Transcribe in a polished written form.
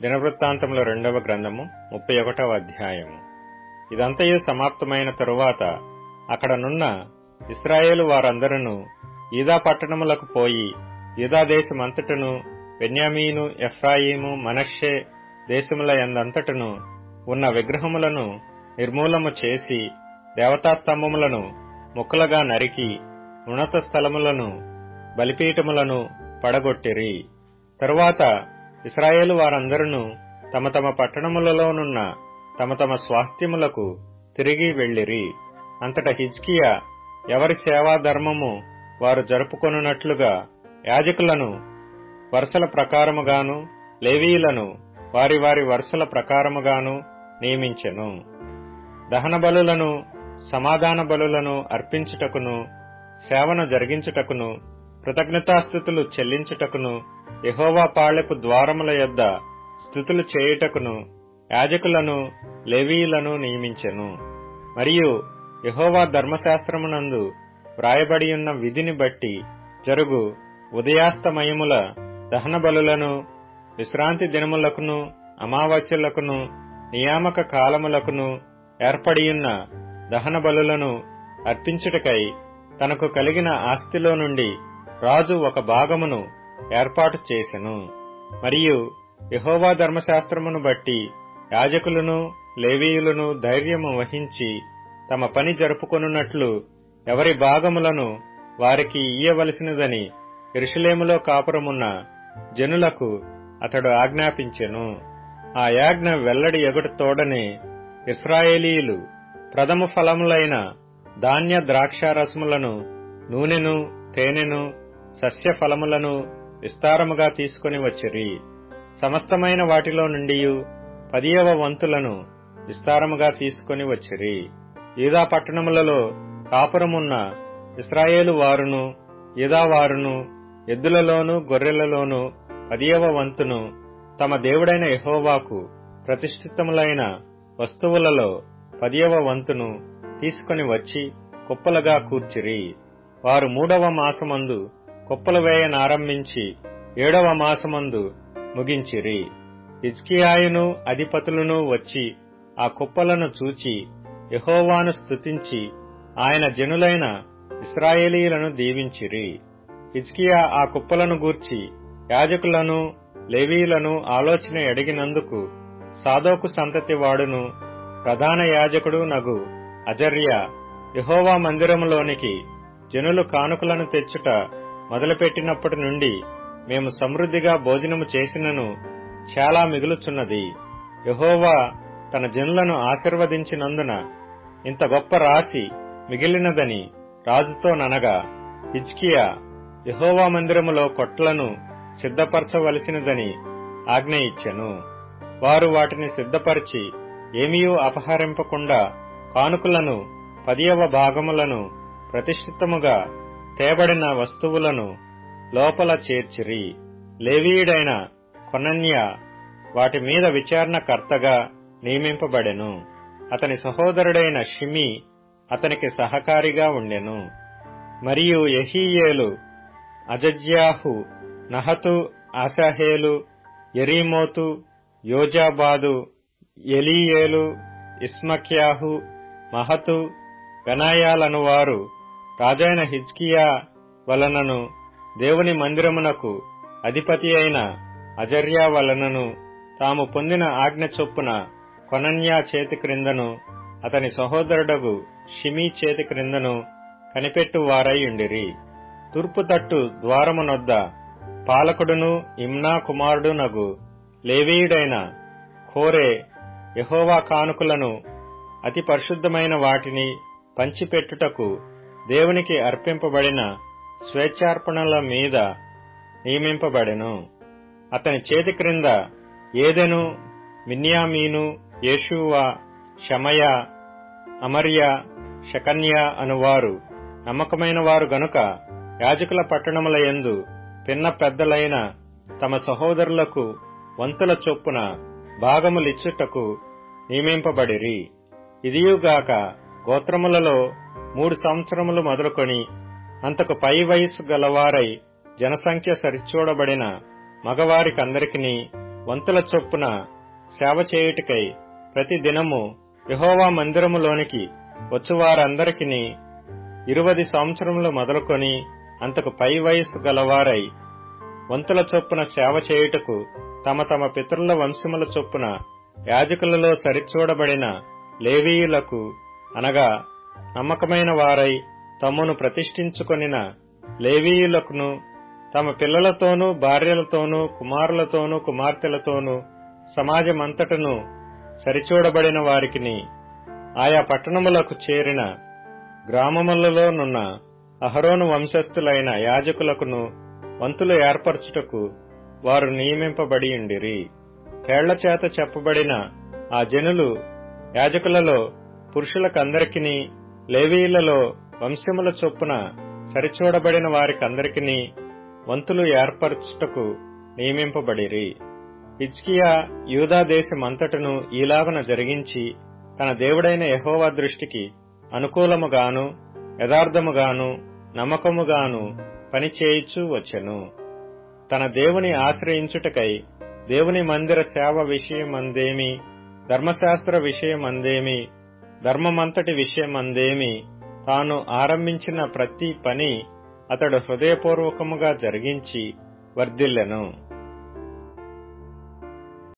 దినవృత్తాంతముల 2వ గ్రంథము 31వ అధ్యాయము. ఇదంతయు సమాప్తమైన తరువాత అక్కడనున్న ఇశ్రాయేలు వారందరూ యూదా పట్టణములకు పోయి యూదా దేశమంతటను బెన్యామీను, ఎఫ్రాయిము, మనష్షే దేశముల యందంతటను ఉన్న విగ్రహములను నిర్మూలము చేసి దేవతాస్తంభములను ముక్కలుగా నరికి ఉన్నత స్థలములను బలిపీఠములను పడగొట్టిరి. తరువాత ఇశ్రాయేలు వారందరూ తమ తమ పట్టణములలోనున్న తమ తమ స్వాస్థ్యములకు తిరిగి వెళ్ళిరి. అంతటా హిజ్కియా ఎవరి సేవాధర్మము వారు జరుపుకొనున్నట్లుగా యాజకులను వరుసల ప్రకారముగాను, లేవీయులను వారి వారి వరుసల ప్రకారముగాను నియమించెను. దహన బలులను, సమాధాన బలులను అర్పించుటకును, సేవను జరిగించుటకును, కృతజ్ఞతాస్తుతులు చెల్లించుటకును, యెహోవా పాళెపు ద్వారముల యొద్ద స్తుతులు చేయుటకును యాజకులను, లేవీయులను నియమించెను. మరియు యెహోవా ధర్మశాస్త్రమునందు వ్రాయబడియున్న విధిని బట్టి జరుగు ఉదయాస్తమయముల దహన బలులను, విశ్రాంతి దినములకును, అమావాస్యలకును, నియామక కాలములకును ఏర్పడియున్న దహన బలులను అర్పించుటకై తనకు కలిగిన ఆస్తిలో నుండి రాజు ఒక భాగమును ఏర్పాటు చేసెను. మరియు యెహోవా ధర్మశాస్త్రమును బట్టి యాజకులను, లేవీయులను ధైర్యము వహించి తమ పని జరుపుకొనున్నట్లు ఎవరి భాగములను వారికి ఇయ్యవలసినదని యెరూషలేములో కాపురమున్న జనులకు అతడు ఆజ్ఞాపించెను. ఆ యాజ్ఞ వెల్లడి ఎగుట తోడనే ఇశ్రాయేలీయులు ప్రథమ ఫలములైన ధాన్య ద్రాక్షారసములను, నూనెను, తేనెను, సస్య ఫలములను విస్తారముగా తీసుకుని వచ్చిరి. సమస్తమైన వాటిలో నుండి 10వ వంతులను విస్తారముగా తీసుకుని వచ్చిరి. యూదా పట్టణములలో కాపురమున్న ఇశ్రాయేలు వారును, యూదా వారును ఎద్దులలోను, గొర్రెలలోను 10వ వంతును తమ దేవుడైన యెహోవాకు ప్రతిష్ఠితములైన వస్తువులలో 10వ వంతును తీసుకుని వచ్చి కుప్పలుగా కూర్చిరి. వారు 3వ మాసమందు కుప్పలు వేయనారంభించి 7వ మాసమందు ముగించిరి. హిజ్కియాయును అధిపతులను వచ్చి ఆ కుప్పలను చూచి యెహోవాను స్తుతించి ఆయన జనులైన ఇశ్రాయేలీయులను దీవించిరి. హిజ్కియా ఆ కుప్పలను గూర్చి యాజకులను, లేవీయులను ఆలోచన అడిగినందుకు సాదోకు సంతతి వాడును, ప్రధాన యాజకుడు నగు అజర్యా, యెహోవా మందిరములోనికి జనులు కానుకలను తెచ్చుట మొదలుపెట్టినప్పటి నుండి మేము సమృద్ధిగా భోజనము చేసినను చాలా మిగులుచున్నది. యెహోవా తన జనులను ఆశీర్వదించినందున ఇంత గొప్ప రాశి మిగిలినదని రాజుతో ననగా, హిజ్కియా యెహోవా మందిరములో కొట్లను సిద్ధపరచవలసినదని ఆజ్ఞ ఇచ్చెను. వారు వాటిని సిద్ధపరిచి ఏమీయూ అపహరింపకుండా కానుకలను, 10వ భాగములను, ప్రతిష్ఠితముగా తేబడిన వస్తువులను లోపల చేర్చిరి. లేవీయుడైన కొనన్యా వాటి మీద విచారణకర్తగా నియమింపబడెను. అతని సహోదరుడైన షిమీ అతనికి సహకారిగా ఉండెను. మరియు యెహీయేలు, అజజ్యాహు, నహతు, ఆసాహేలు, యెరీమోతు, యోజాబాదు, ఎలీయేలు, ఇస్మక్యాహు, మహతు, బెనాయాలను వారు రాజైన హిజ్కియా వలనను దేవుని మందిరమునకు అధిపతి అయిన అజర్యా వలనను తాము పొందిన ఆజ్ఞ చొప్పున కొనన్యా చేతి క్రిందను అతని సహోదరుడగు షిమీ చేతి క్రిందను కనిపెట్టు వారైయుండిరి. తూర్పు తట్టు ద్వారమునొద్ద పాలకుడును ఇమ్నా కుమారుడు నగు లేవీయుడైన కోరే యెహోవా కానుకలను, అతి పరిశుద్ధమైన వాటిని పంచిపెట్టుటకు దేవునికి అర్పింపబడిన స్వేచ్ఛార్పణల మీద నియమింపబడెను. అతని చేతి క్రింద ఏదెను, మిన్యామీను, యేషూవా, షమయా, అమర్యా, షకన్యా అనువారు నమ్మకమైన వారు గనుక యాజకుల పట్టణముల యందు పిన్న పెద్దలైన తమ సహోదరులకు వంతుల చొప్పున భాగములిచ్చుటకు నియమింపబడిరి. ఇదియుగాక గోత్రములలో 3 సంవత్సరములు మొదలుకొని అంతకు పై వయస్సు గలవారై జనసంఖ్య సరిచూడబడిన మగవారికందరికీ వంతుల చొప్పున సేవ చేయుటకై ప్రతి దినము యెహోవా మందిరములోనికి వచ్చువారందరికిని 20 సంవత్సరములు మొదలుకొని అంతకు పై వయస్సు గలవారై వంతుల చొప్పున సేవ చేయుటకు తమ తమ పితరుల వంశముల చొప్పున యాజకులలో సరిచూడబడిన లేవీయులకు, అనగా నమ్మకమైన వారై తమ్మును ప్రతిష్ఠించుకొనిన లేవీయులకును, తమ పిల్లలతోనూ భార్యలతోనూ కుమారులతోనూ కుమార్తెలతోనూ సమాజమంతటను సరిచూడబడిన వారికిని, ఆయా పట్టణములకు చేరిన గ్రామములలోనున్న అహరోను వంశస్థులైన యాజకులకును వంతులు ఏర్పరచుటకు వారు నియమింపబడియుండిరి. కేళ్లచేత చెప్పబడిన ఆ జనులు యాజకులలో పురుషులకందరికిని, లేవీయులలో వంశముల చొప్పున సరిచూడబడిన వారికందరికిని వంతులు ఏర్పరచుటకు నియమింపబడిరి. హిజ్కియా యూదా దేశమంతటను ఈలాగున జరిగించి తన దేవుడైన యెహోవా దృష్టికి అనుకూలముగాను యథార్థముగాను నమ్మకముగాను పనిచేయుచూ వచ్చెను. తన దేవుని ఆశ్రయించుటకై దేవుని మందిర సేవ విషయమందేమి, ధర్మశాస్త్ర విషయమందేమి, ధర్మమంతటి విషయమందేమి తాను ఆరంభించిన ప్రతి పని అతడు హృదయపూర్వకముగా జరిగించి వర్ధిల్లెను.